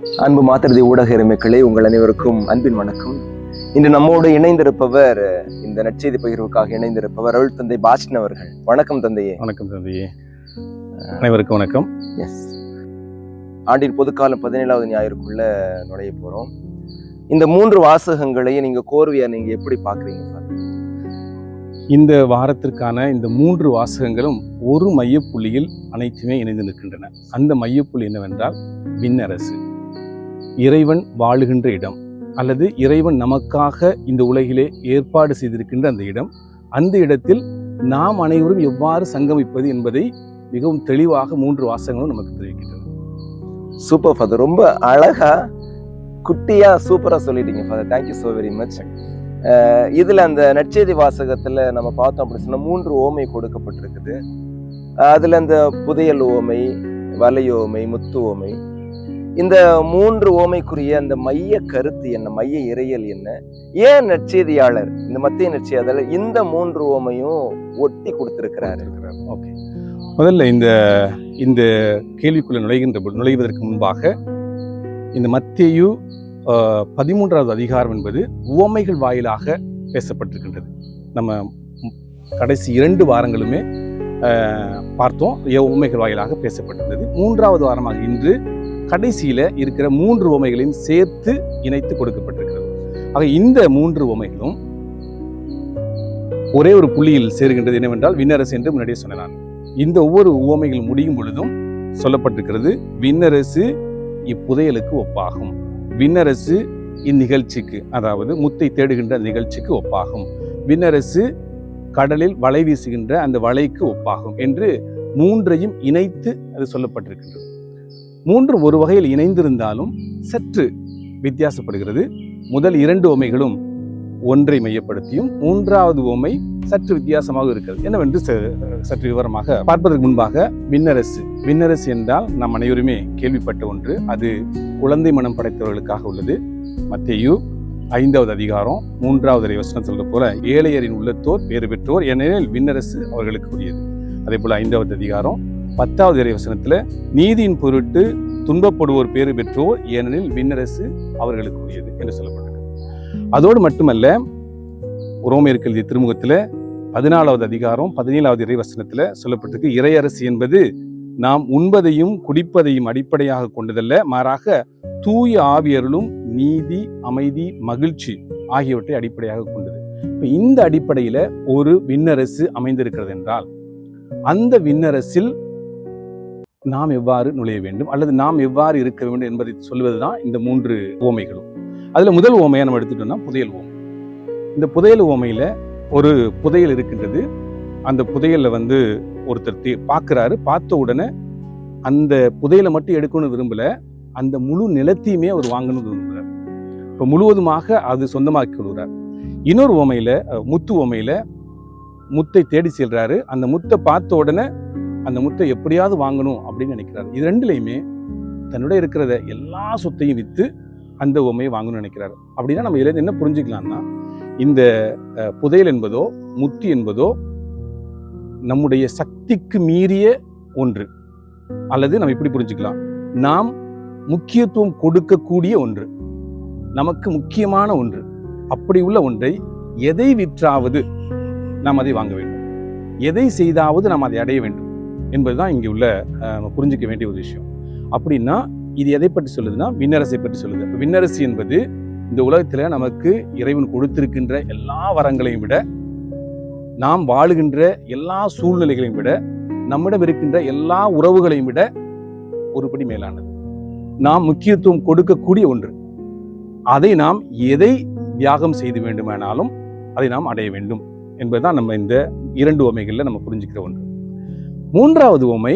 அன்பு மாத்திரதி ஊடக எருமைகளே, உங்கள் அனைவருக்கும் அன்பின் வணக்கம். இன்று நம்மோடு இணைந்திருப்பவர், இந்த நற்செய்தி பகிர்வுக்காக இணைந்திருப்பவர் அருள் தந்தை பாஸ்டன் அவர்கள். வணக்கம் தந்தையே. வணக்கம் தந்தையே. அனைவருக்கும் வணக்கம். எஸ், ஆண்டின் பொதுக்காலம் 17வது ஞாயிறுக்குள்ள நுழைய போறோம். இந்த 3 வாசகங்களையும் நீங்க கோர்வையா நீங்க எப்படி பாக்குறீங்க சார்? இந்த வாரத்திற்கான இந்த 3 வாசகங்களும் ஒரு மையப்புள்ளியில் அனைத்துமே இணைந்து நிற்கின்றன. அந்த மையப்புள்ளி என்னவென்றால் விண்ணரசு, இறைவன் வாழுகின்ற இடம், அல்லது இறைவன் நமக்காக இந்த உலகிலே ஏற்பாடு செய்திருக்கின்ற அந்த இடம். அந்த இடத்தில் நாம் அனைவரும் எவ்வாறு சங்கமிப்பது என்பதை மிகவும் தெளிவாக 3 வாசகங்களும் நமக்கு தெரிவிக்கின்றன. சூப்பர் ஃபாதர், ரொம்ப அழகா குட்டியா சூப்பரா சொல்லிட்டீங்க father. Thank you so very much. இதுல அந்த நற்செய்தி வாசகத்துல நம்ம பார்த்தோம் அப்படின்னு சொன்னா 3 ஓமை கொடுக்கப்பட்டிருக்குது. அதுல இந்த புதையல் ஓமை, வலை ஓமை, முத்து ஓமை, இந்த 3 ஓமைக்குரிய அந்த மைய கருத்து என்ன, மைய இறையல் என்ன, ஏன் நற்செய்தியாளர் இந்த மத்திய நற்செய்தியாளர் இந்த 3 ஓமையும் ஒட்டி கொடுத்திருக்கிறாரு? ஓகே, முதல்ல இந்த கேள்விக்குள்ள நுழைவதற்கு முன்பாக இந்த மத்தேயு 13வது அதிகாரம் என்பது உவமைகள் வாயிலாக பேசப்பட்டிருக்கின்றது. நம்ம கடைசி 2 வாரங்களுமே பார்த்தோம், உவமைகள் வாயிலாக பேசப்பட்டிருந்தது. 3வது வாரமாக இன்று கடைசியில இருக்கிற 3 உவமைகளையும் சேர்த்து இணைத்து கொடுக்கப்பட்டிருக்கிறது. ஆக இந்த 3 உவமைகளும் ஒரே ஒரு புள்ளியில் சேருகின்றது. என்னவென்றால் விண்ணரசு என்று முன்னாடியே சொன்னேன் நான். இந்த ஒவ்வொரு உவமைகள் முடியும் பொழுதும் சொல்லப்பட்டிருக்கிறது, விண்ணரசு இப்புதையலுக்கு ஒப்பாகும், விண்ணரசு இந்நிகழ்ச்சிக்கு, அதாவது முத்தை தேடுகின்ற நிகழ்ச்சிக்கு ஒப்பாகும், விண்ணரசு கடலில் வலை வீசுகின்ற அந்த வலைக்கு ஒப்பாகும் என்று 3ஐயும் இணைத்து அது சொல்லப்பட்டிருக்கின்றது. 3 ஒரு வகையில் இணைந்திருந்தாலும் சற்று வித்தியாசப்படுகிறது. முதல் 2 உவமைகளும் ஒன்றை மையப்படுத்தியும் 3வது உவமை சற்று வித்தியாசமாக இருக்கிறது. என்னவென்று சற்று விவரமாக பார்ப்பதற்கு முன்பாக, விண்ணரசு என்றால் நாம் அனைவருமே கேள்விப்பட்ட ஒன்று. அது குழந்தை மனம் படைத்தவர்களுக்காக உள்ளது. மத்தேயு 5வது அதிகாரம் 3வது வசனம் சொல்ற போல, ஏழையரின் உள்ளத்தோர் பேறு பெற்றோர், ஏனெனில் விண்ணரசு அவர்களுக்கு உரியது. அதே போல 5வது அதிகாரம் 10வது வசனத்துல, நீதியின் பொருட்டு துன்பப்படுவோர் பேறு பெற்றோர், ஏனெனில் விண்ணரசு அவர்களுக்கு உரியது என்று சொல்லப்பட்டிருக்கு. அதோடு மட்டுமல்ல, ரோமேயருக்கு எழுதிய திருமுகத்துல 14வது அதிகாரம் 17வது வசனத்துல சொல்லப்பட்டிருக்கு, இறையரசு என்பது நாம் உண்பதையும் குடிப்பதையும் அடிப்படையாக கொண்டதல்ல, மாறாக தூய ஆவியருளும் நீதி, அமைதி, மகிழ்ச்சி ஆகியவற்றை அடிப்படையாக கொண்டது. இப்ப இந்த அடிப்படையில ஒரு விண்ணரசு அமைந்திருக்கிறது என்றால், அந்த விண்ணரசில் நாம் எவ்வாறு நுழைய வேண்டும் அல்லது நாம் எவ்வாறு இருக்க வேண்டும் என்பதை சொல்வதுதான் இந்த 3 உவமைகளும். அதுல முதல் உவமையை நம்ம எடுத்துட்டோம்னா புதையல் உவமை. இந்த புதையல் உவமையில ஒரு புதையல் இருக்கின்றது. அந்த புதையல்ல ஒருத்தர் பார்க்கிறாரு. பார்த்த உடனே அந்த புதையலை மட்டும் எடுக்கணும்னு விரும்பல, அந்த முழு நிலத்தையுமே அவர் வாங்கணும்னு விரும்புகிறார். இப்ப முழுவதுமாக அது சொந்தமாக்கி கொள்கிறார். இன்னொரு உவமையில, முத்து உவமையில முத்தை தேடி செல்றாரு. அந்த முத்தை பார்த்த உடனே அந்த முத்தை எப்படியாவது வாங்கணும் அப்படின்னு நினைக்கிறாரு. இது 2லையுமே தன்னுடைய இருக்கிறத எல்லா சொத்தையும் வித்து அந்த உவமையை வாங்கணும்னு நினைக்கிறாரு. அப்படின்னா நம்ம இதுல என்ன புரிஞ்சுக்கலாம்னா, இந்த புதையல் என்பதோ முத்து என்பதோ நம்முடைய சக்திக்கு மீறிய ஒன்று, அல்லது நம்ம இப்படி புரிஞ்சுக்கலாம், நாம் முக்கியத்துவம் கொடுக்கக்கூடிய ஒன்று, நமக்கு முக்கியமான ஒன்று. அப்படி உள்ள ஒன்றை எதை விற்றாவது நாம் அதை வாங்க வேண்டும், எதை செய்தாவது நாம் அதை அடைய வேண்டும் என்பதுதான் இங்கே உள்ள புரிஞ்சிக்க வேண்டிய ஒரு விஷயம். அப்படின்னா இது எதை பற்றி சொல்லுதுன்னா, விண்ணரசை பற்றி சொல்லுது. விண்ணரசு என்பது இந்த உலகத்துல நமக்கு இறைவன் கொடுத்திருக்கின்ற எல்லா வரங்களையும் விட, நாம் வாழுகின்ற எல்லா சூழ்நிலைகளையும் விட, நம்மிடம் இருக்கின்ற எல்லா உறவுகளையும் விட ஒருபடி மேலானது. நாம் முக்கியத்துவம் கொடுக்கக்கூடிய ஒன்று. அதை நாம் எதை தியாகம் செய்து வேண்டுமானாலும் அதை நாம் அடைய வேண்டும் என்பதுதான் நம்ம இந்த 2 உவமைகள்ல நம்ம புரிஞ்சுக்கிற ஒன்று. 3வது உவமை,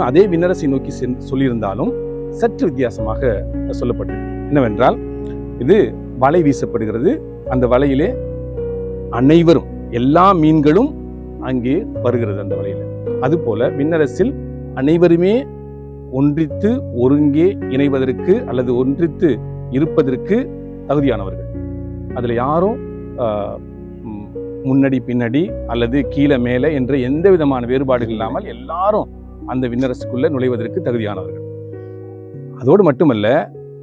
அதே விண்ணரசை நோக்கி சொல்லியிருந்தாலும் சற்று வித்தியாசமாக சொல்லப்பட்டிருக்கு. என்னவென்றால், இது வலை வீசப்படுகிறது. அந்த வலையிலே அனைவரும், எல்லா மீன்களும் அங்கே வருகிறது அந்த வலையில. அதுபோல விண்ணரசில் அனைவருமே ஒன்றித்து ஒருங்கே இணைவதற்கு அல்லது ஒன்றித்து இருப்பதற்கு தகுதியானவர்கள். அதுல யாரும் முன்னாடி பின்னாடி அல்லது கீழே மேலே என்ற எந்த விதமான வேறுபாடுகள் இல்லாமல் எல்லாரும் அந்த விண்ணரசுக்குள்ள நுழைவதற்கு தகுதியானவர்கள். அதோடு மட்டுமல்ல,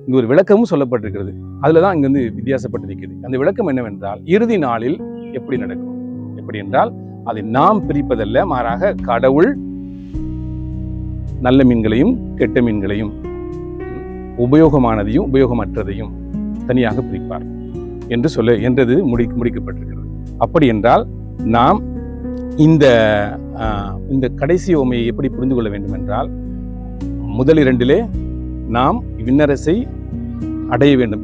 இங்கு ஒரு விளக்கமும் சொல்லப்பட்டிருக்கிறது. அதுலதான் இங்க வந்து வித்தியாசப்பட்டிருக்கிறது. அந்த விளக்கம் என்னவென்றால், இறுதி நாளில் எப்படி நடக்கும்? எப்படி என்றால், அதை நாம் பிரிப்பதல்ல, மாறாக கடவுள் நல்ல மீன்களையும் கெட்ட மீன்களையும், உபயோகமானதையும் உபயோகமற்றதையும் தனியாக பிரிப்பார் என்றது முடிக்கப்பட்டிருக்கிறது. அப்படி என்றால் நாம் இந்த கடைசி உவமையை எப்படி புரிந்து கொள்ள வேண்டும் என்றால், முதல் இரண்டிலே நாம் விண்ணரசை அடைய வேண்டும்.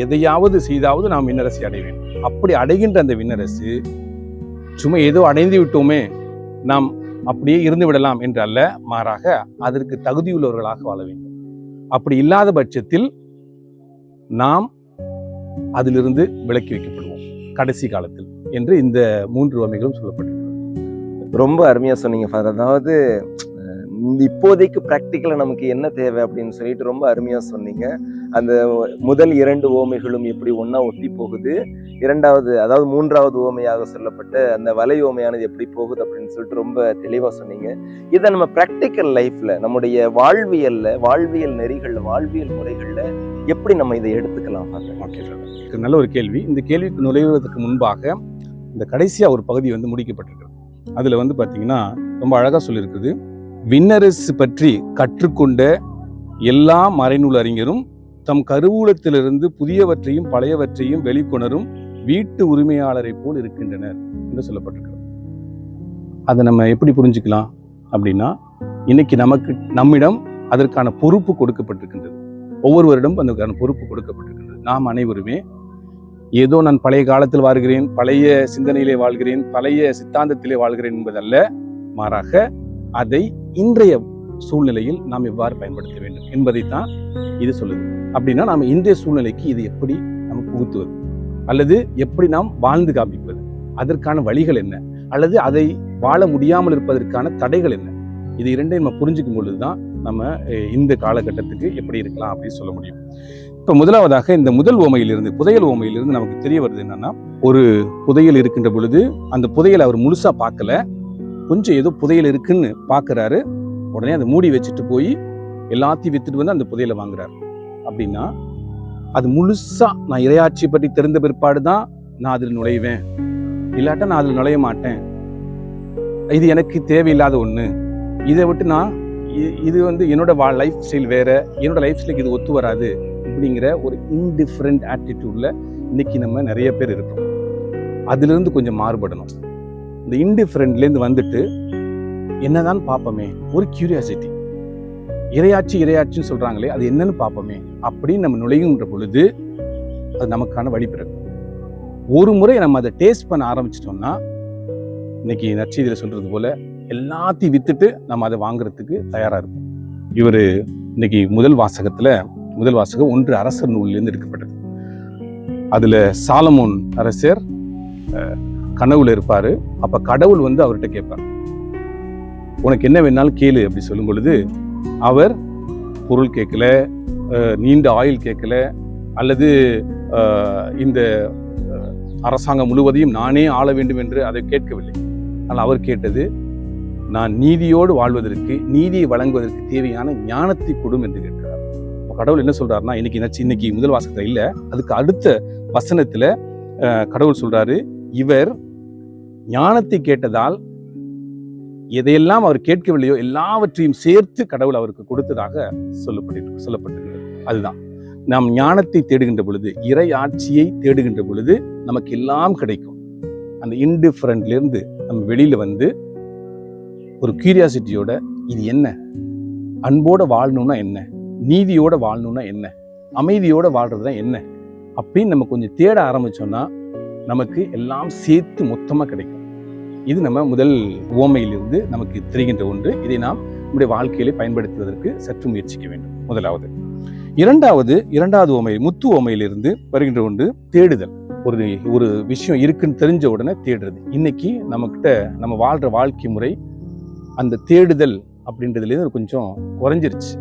எதையாவது செய்தாவது நாம் விண்ணரசை அடைய வேண்டும். அப்படி அடைகின்ற அந்த விண்ணரசு சும்மா ஏதோ அடைந்து விட்டோமே, நாம் அப்படியே இருந்து விடலாம் என்று அல்ல, மாறாக அதற்கு தகுதியுள்ளவர்களாக வாழ வேண்டும். அப்படி இல்லாத பட்சத்தில் நாம் அதிலிருந்து விலக்கி வைக்கப்படுவோம் கடைசி காலத்தில் என்று இந்த 3 உவமைகளும் சொல்லப்பட்டிருக்கிறது. ரொம்ப அருமையா சொன்னீங்க ஃபாதர். அதாவது இப்போதைக்கு பிராக்டிக்கலா நமக்கு என்ன தேவை அப்படின்னு சொல்லிட்டு ரொம்ப அருமையா சொன்னீங்க. அந்த முதல் 2 உவமைகளும் எப்படி ஒண்ணா ஒட்டி போகுது, அதாவது 3வது உவமையாக சொல்லப்பட்ட அந்த வலை உவமையானது எப்படி போகுது அப்படின்னு சொல்லிட்டு ரொம்ப தெளிவா சொன்னீங்க. இதை நம்ம பிராக்டிக்கல் லைஃப்ல, நம்முடைய வாழ்வியல் நெறிகள்ல, வாழ்வியல் முறைகள்ல எப்படி நம்ம இதை எடுத்துக்கலாம் ஃபாதர்? ஓகே ஃபாதர், நல்ல ஒரு கேள்வி. இந்த கேள்விக்கு நுழைவதற்கு முன்பாக இந்த கடைசியா ஒரு பகுதி வந்து முடிக்கப்பட்டிருக்கிறது. அதுல வந்து பாத்தீங்கன்னா ரொம்ப அழகா சொல்லியிருக்குது. விண்ணரசு பற்றி கற்றுக்கொண்ட எல்லா மறைநூல் அறிஞரும் தம் கருவூலத்திலிருந்து புதியவற்றையும் பழையவற்றையும் வெளிக்கொணரும் வீட்டு உரிமையாளரை போல் இருக்கின்றனர் என்று சொல்லப்பட்டிருக்கிறது. அதை நம்ம எப்படி புரிஞ்சுக்கலாம் அப்படின்னா, இன்னைக்கு நம்மிடம் அதற்கான பொறுப்பு கொடுக்கப்பட்டிருக்கின்றது. ஒவ்வொருவரிடம் அதற்கான பொறுப்பு கொடுக்கப்பட்டிருக்கின்றது. நாம் அனைவருமே ஏதோ நான் பழைய காலத்தில் வாழ்கிறேன், பழைய சிந்தனையிலே வாழ்கிறேன், பழைய சித்தாந்தத்திலே வாழ்கிறேன் என்பதல்ல, மாறாக அதை இன்றைய சூழ்நிலையில் நாம் எவ்வாறு பயன்படுத்த வேண்டும் என்பதைத்தான் இது சொல்லுது. அப்படின்னா நாம் இன்றைய சூழ்நிலைக்கு இது எப்படி நம்ம புகுத்துவது, அல்லது எப்படி நாம் வாழ்ந்து காமிப்பது, அதற்கான வழிகள் என்ன, அல்லது அதை வாழ முடியாமல் இருப்பதற்கான தடைகள் என்ன, இது இரண்டையும் நம்ம புரிஞ்சுக்கும் பொழுதுதான் நம்ம இந்த காலகட்டத்துக்கு எப்படி இருக்கலாம் அப்படின்னு சொல்ல முடியும். இப்ப முதலாவதாக இந்த முதல் உவமையிலிருந்து, புதையல் உவமையிலிருந்து நமக்கு தெரிய வருது என்னன்னா, ஒரு புதையல் இருக்கின்ற பொழுது அந்த புதையல் அவர் முழுசா பார்க்கல, கொஞ்சம் ஏதோ புதையல் இருக்குன்னு பாக்குறாரு. உடனே அதை மூடி வச்சுட்டு போய் எல்லாத்தையும் வித்துட்டு வந்து அந்த புதையலை வாங்குறாரு. அப்படின்னா அது முழுசா நான் இறையாட்சியை பற்றி தெரிந்த பிற்பாடுதான் நான் அதில் நுழைவேன், இல்லாட்டா நான் அதில் நுழைய மாட்டேன், இது எனக்கு தேவையில்லாத ஒண்ணு, இதை விட்டு நான் இது வந்து என்னோட லைஃப் ஸ்டைல் வேற, என்னோட லைஃப் ஸ்டைலுக்கு இது ஒத்து வராது அப்படிங்கிற ஒரு இன்டிஃபரண்ட் ஆட்டிடியூட்ல இன்னைக்கு நம்ம நிறைய பேர் இருக்கோம். அதுல இருந்து கொஞ்சம் மாறுபடணும். இந்த இன்டிஃபரண்ட்லேருந்து வந்துட்டு என்னதான் பார்ப்போமே, ஒரு கியூரியாசிட்டி, இறையாட்சின்னு சொல்றாங்களே அது என்னன்னு பார்ப்போமே அப்படின்னு நம்ம நுழைகின்ற பொழுது அது நமக்கான வழி பிறக்கும். ஒரு முறை நம்ம அதை டேஸ்ட் பண்ண ஆரம்பிச்சிட்டோம்னா, இன்னைக்கு நற்செய்தியில சொல்றது போல எல்லாத்தையும் வித்துட்டு நம்ம அதை வாங்குறதுக்கு தயாரா இருப்போம். இவரு இன்னைக்கு முதல் வாசகம் 1 அரசர் நூலிலிருந்து எடுக்கப்பட்டது. அதுல சாலமோன் அரசர் கனவுல இருப்பாரு. அப்ப கடவுள் வந்து அவர்கிட்ட கேட்பார், உனக்கு என்ன வேணாலும் கேளு அப்படி சொல்லும் பொழுது, அவர் பொருள் கேட்கல, நீண்ட ஆயுள் கேட்கல, அல்லது இந்த அரசாங்கம் முழுவதையும் நானே ஆள வேண்டும் என்று அதை கேட்கவில்லை. ஆனால் அவர் கேட்டது, நான் நீதியோடு வாழ்வதற்கு, நீதியை வழங்குவதற்கு தேவையான ஞானத்தை கொடும் என்று கேட்கிறார். கடவுள் என்ன சொல்றாருன்னா, இன்னைக்கு முதல் வாசகத்துல இல்ல, அதுக்கு அடுத்த வசனத்துல கடவுள் சொல்றாரு, இவர் ஞானத்தை கேட்டதால் எதையெல்லாம் அவர் கேட்கவில்லையோ எல்லாவற்றையும் சேர்த்து கடவுள் அவருக்கு கொடுத்ததாக சொல்லப்பட்டிருக்கிறது. அதுதான் நாம் ஞானத்தை தேடுகின்ற பொழுது, இறை ஆட்சியை தேடுகின்ற பொழுது நமக்கு எல்லாம் கிடைக்கும். அந்த இன்டிஃபரண்ட்ல இருந்து நம்ம வெளியில வந்து ஒரு கியூரியாசிட்டியோட, இது என்ன, அன்போட வாழணும்னா என்ன, நீதியோட வாழணும்னா என்ன, அமைதியோட வாழ்றதுதான் என்ன அப்படின்னு நம்ம கொஞ்சம் தேட ஆரம்பிச்சோம்னா நமக்கு எல்லாம் சேர்த்து மொத்தமா கிடைக்கும். இது நம்ம முதல் உவமையிலிருந்து நமக்கு தெரிகின்ற ஒன்று. இதை நாம் நம்முடைய வாழ்க்கையிலே பயன்படுத்துவதற்கு சற்று முயற்சிக்க வேண்டும். முதலாவது. இரண்டாவது உவமை, முத்து உவமையிலிருந்து வருகின்ற ஒன்று தேடுதல். ஒரு விஷயம் இருக்குன்னு தெரிஞ்ச உடனே தேடுறது. இன்னைக்கு நம்ம வாழ்ற வாழ்க்கை முறை அந்த தேடுதல் அப்படின்றதுலேருந்து கொஞ்சம் குறைஞ்சிருச்சு.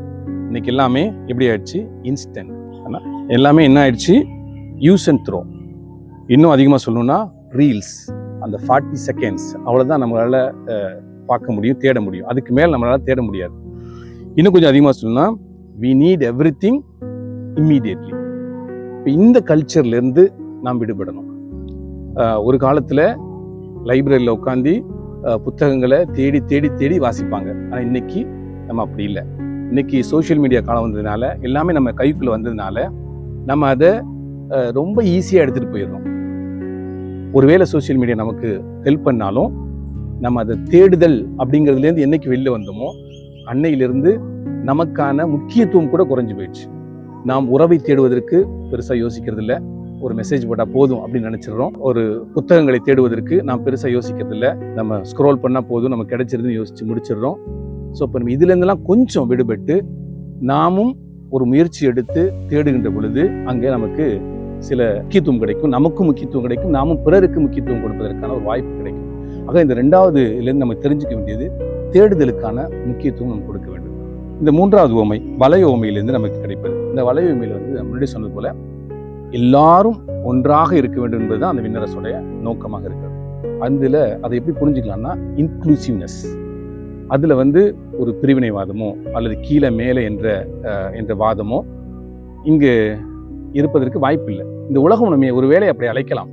இன்னைக்கு எல்லாமே எப்படி ஆயிடுச்சு, இன்ஸ்டன்ட். ஆனால் எல்லாமே என்ன ஆயிடுச்சு, யூஸ் அண்ட் த்ரோ. இன்னும் அதிகமாக சொல்லணும்னா ரீல்ஸ், அந்த 40 செகண்ட்ஸ் அவ்வளோதான் நம்மளால பார்க்க முடியும், தேட முடியும். அதுக்கு மேல் நம்மளால தேட முடியாது. இன்னும் கொஞ்சம் அதிகமாக சொல்லணும்னா we need everything immediately. இந்த கல்ச்சர்லேருந்து நாம் விடுபடணும். ஒரு காலத்தில் லைப்ரரியில் உட்காந்து புத்தகங்களை தேடி தேடி தேடி வாசிப்பாங்க. ஆனால் இன்னைக்கு நம்ம அப்படி இல்லை. இன்னைக்கு சோஷியல் மீடியா காலம் வந்ததுனால, எல்லாமே நம்ம கைக்குள்ளே வந்ததுனால நம்ம அதை ரொம்ப ஈஸியாக எடுத்துகிட்டு போயிடுறோம். ஒருவேளை சோஷியல் மீடியா நமக்கு ஹெல்ப் பண்ணாலும் நம்ம அதை தேடுதல் அப்படிங்கிறதுலேருந்து என்னைக்கு வெளில வந்தோமோ அன்னையிலிருந்து நமக்கான முக்கியத்துவம் கூட குறைஞ்சி போயிடுச்சு. நாம் உறவை தேடுவதற்கு பெருசாக யோசிக்கிறது இல்லை. ஒரு மெசேஜ் போட்டால் போதும் அப்படின்னு நினச்சிடுறோம். ஒரு புத்தகங்களை தேடுவதற்கு நாம் பெருசாக யோசிக்கிறது இல்லை. நம்ம ஸ்க்ரோல் பண்ணால் போதும், நம்ம கிடைச்சிருதுன்னு யோசித்து முடிச்சிடுறோம். ஸோ இப்போ நம்ம இதுலேருந்துலாம் கொஞ்சம் விடுபட்டு நாமும் ஒரு முயற்சி எடுத்து தேடுகின்ற பொழுது அங்கே நமக்கு சில முக்கியத்துவம் கிடைக்கும், நமக்கும் முக்கியத்துவம் கிடைக்கும், நாமும் பிறருக்கு முக்கியத்துவம் கொடுப்பதற்கான ஒரு வாய்ப்பு கிடைக்கும். ஆக இந்த ரெண்டாவது இதுலேருந்து நம்ம தெரிஞ்சுக்க வேண்டியது தேடுதலுக்கான முக்கியத்துவம் நம்ம கொடுக்க வேண்டும். இந்த மூன்றாவது உவமை வலய உவமையிலிருந்து நமக்கு கிடைப்பது. இந்த வலய உவமையில் நம்ம முன்னாடி சொன்னது போல எல்லாரும் ஒன்றாக இருக்க வேண்டும் என்பதுதான் அந்த விண்ணரசுடைய நோக்கமாக இருக்கிறது. அதில் அதை எப்படி புரிஞ்சுக்கலாம்னா இன்க்ளூசிவ்னஸ். அதில் ஒரு பிரிவினைவாதமோ அல்லது கீழே மேலே என்ற வாதமோ இங்கு இருப்பதற்கு வாய்ப்பு இல்லை. இந்த உலகம் நம்ம ஒரு வேளை அப்படி அழைக்கலாம்.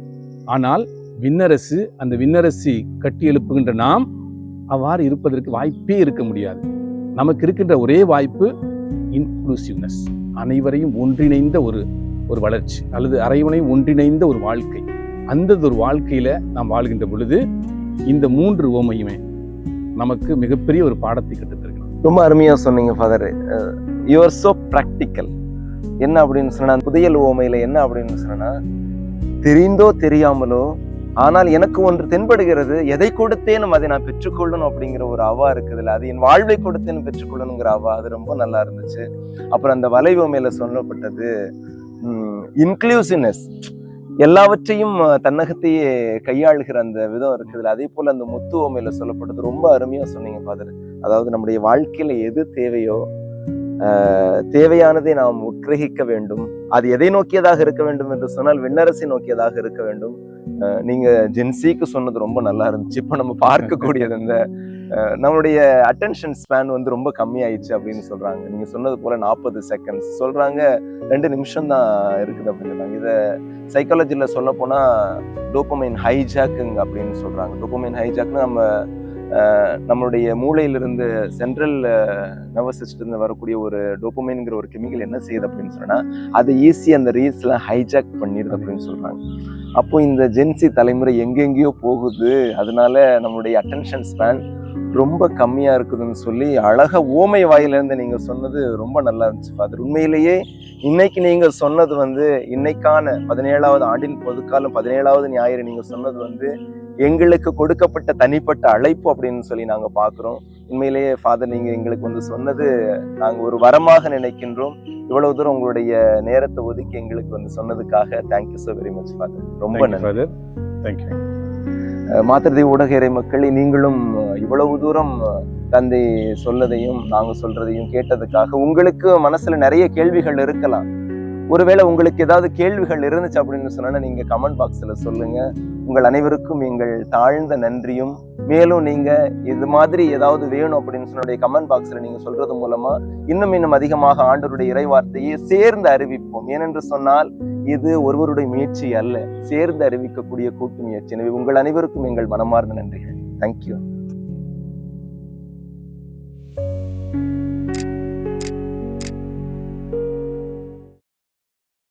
ஆனால் விண்ணரசு, அந்த விண்ணரசி கட்டி எழுப்புகின்ற நாம் அவ்வாறு இருப்பதற்கு வாய்ப்பே இருக்க முடியாது. நமக்கு இருக்கின்ற ஒரே வாய்ப்பு இன்க்ளூசிவ்னஸ், அனைவரையும் ஒன்றிணைந்த ஒரு வளர்ச்சி அல்லது அனைவரையும் ஒன்றிணைந்த ஒரு வாழ்க்கை. அந்த ஒரு வாழ்க்கையில நாம் வாழ்கின்ற பொழுது இந்த மூன்று உவமையுமே நமக்கு மிகப்பெரிய ஒரு பாடத்தை கற்றுத்தருக்கலாம். ரொம்ப அருமையா சொன்னீங்க father. You are so practical. என்ன அப்படின்னு சொன்னா, புதையல் உவமையில என்ன அப்படின்னு சொன்னா, தெரிந்தோ தெரியாமலோ ஆனால் எனக்கு ஒன்று தென்படுகிறது, எதை கொடுத்தேனும் அதை நான் பெற்றுக்கொள்ளணும் அப்படிங்கிற ஒரு அவா இருக்குதுல்ல, அது என் வாழ்வை கொடுத்தேன்னு பெற்றுக்கொள்ளணுங்கிற அவா, அது ரொம்ப நல்லா இருந்துச்சு. அப்புறம் அந்த வலை உவமையில சொல்லப்பட்டது இன்க்ளூசிவ்னஸ், எல்லாவற்றையும் தன்னகத்தையே கையாளுகிற அந்த விதம் இருக்குதுல்ல, அதே போல அந்த முத்து உவமையில சொல்லப்பட்டது ரொம்ப அருமையா சொன்னீங்க ஃபாதர். அதாவது நம்முடைய வாழ்க்கையில எது தேவையோ தேவையானதை நாம் உட்கிரகிக்க வேண்டும். அது எதை நோக்கியதாக இருக்க வேண்டும் என்று சொன்னால் விண்ணரசை நோக்கியதாக இருக்க வேண்டும். நீங்க ஜென்சிக்கு சொன்னது ரொம்ப நல்லா இருந்துச்சு. இப்ப நம்ம பார்க்கக்கூடியது இந்த நம்மளுடைய அட்டென்ஷன் ஸ்பேன் ரொம்ப கம்மியாயிடுச்சு அப்படின்னு சொல்றாங்க. நீங்க சொன்னது போல 40 செகண்ட்ஸ் சொல்றாங்க, 2 நிமிஷம் தான் இருக்குது அப்படின்னு சொல்றாங்க. இதை சைக்காலஜில சொல்ல போனா டோபமைன் ஹைஜாக்குங் அப்படின்னு சொல்றாங்க. டோபமைன் ஹைஜாக்னா நம்மளுடைய மூளையிலிருந்து சென்ட்ரல் நர்வஸ் சிஸ்டத்துல வரக்கூடிய ஒரு டோபமைன்ங்கிற ஒரு கெமிக்கல் என்ன செய்யுது அப்படின்னு சொன்னா, அதை ஈஸி அந்த ரீல்ஸ்லாம் ஹைஜாக் பண்ணிடுது அப்படின்னு சொல்றாங்க. அப்போ இந்த ஜென்சி தலைமுறை எங்கெங்கேயோ போகுது, அதனால நம்மளுடைய அட்டென்ஷன் ஸ்பேன் ரொம்ப கம்மியா இருக்குதுன்னு சொல்லி அழகா ஓமை வாயிலிருந்து நீங்க சொன்னது ரொம்ப நல்லா இருந்துச்சு ஃபாதர். உண்மையிலேயே இன்னைக்கு நீங்க சொன்னது இன்னைக்கான 17வது ஆண்டின் பொதுக்காலம் 17வது ஞாயிறு நீங்க சொன்னது எங்களுக்கு கொடுக்கப்பட்ட தனிப்பட்ட அழைப்பு அப்படின்னு சொல்லி நாங்க பாக்குறோம். உண்மையிலேயே ஃபாதர் நீங்க எங்களுக்கு சொன்னது நாங்க ஒரு வரமாக நினைக்கின்றோம். இவ்வளவு தூரம் உங்களுடைய நேரத்தை ஒதுக்கி எங்களுக்கு சொன்னதுக்காக thank you so very much father. ரொம்ப நன்றி. தேங்க்யூ. மாத்திருதி ஊடக இறை மக்களை நீங்களும் இவ்வளவு தூரம் தந்தை சொல்லதையும் நாங்க சொல்றதையும் கேட்டதுக்காக, உங்களுக்கு மனசுல நிறைய கேள்விகள் இருக்கலாம். ஒருவேளை உங்களுக்கு ஏதாவது கேள்விகள் இருந்துச்சு அப்படின்னு சொன்னா நீங்க கமெண்ட் பாக்ஸ்ல சொல்லுங்க. உங்கள் அனைவருக்கும் எங்கள் தாழ்ந்த நன்றியும், மேலும் நீங்க இது மாதிரி ஏதாவது வேணும் அப்படின்னு சொன்ன கமெண்ட் பாக்ஸ்ல நீங்க சொல்றது மூலமா இன்னும் அதிகமாக ஆண்டவருடைய இறை வார்த்தையை சேர்ந்து அறிவிப்போம். ஏனென்று சொன்னால் இது ஒருவருடைய முயற்சி அல்ல, சேர்ந்து அறிவிக்கக்கூடிய கூட்டு முயற்சி. எனவே உங்கள் அனைவருக்கும் எங்கள் மனமார்ந்த நன்றிகள். தேங்க்யூ.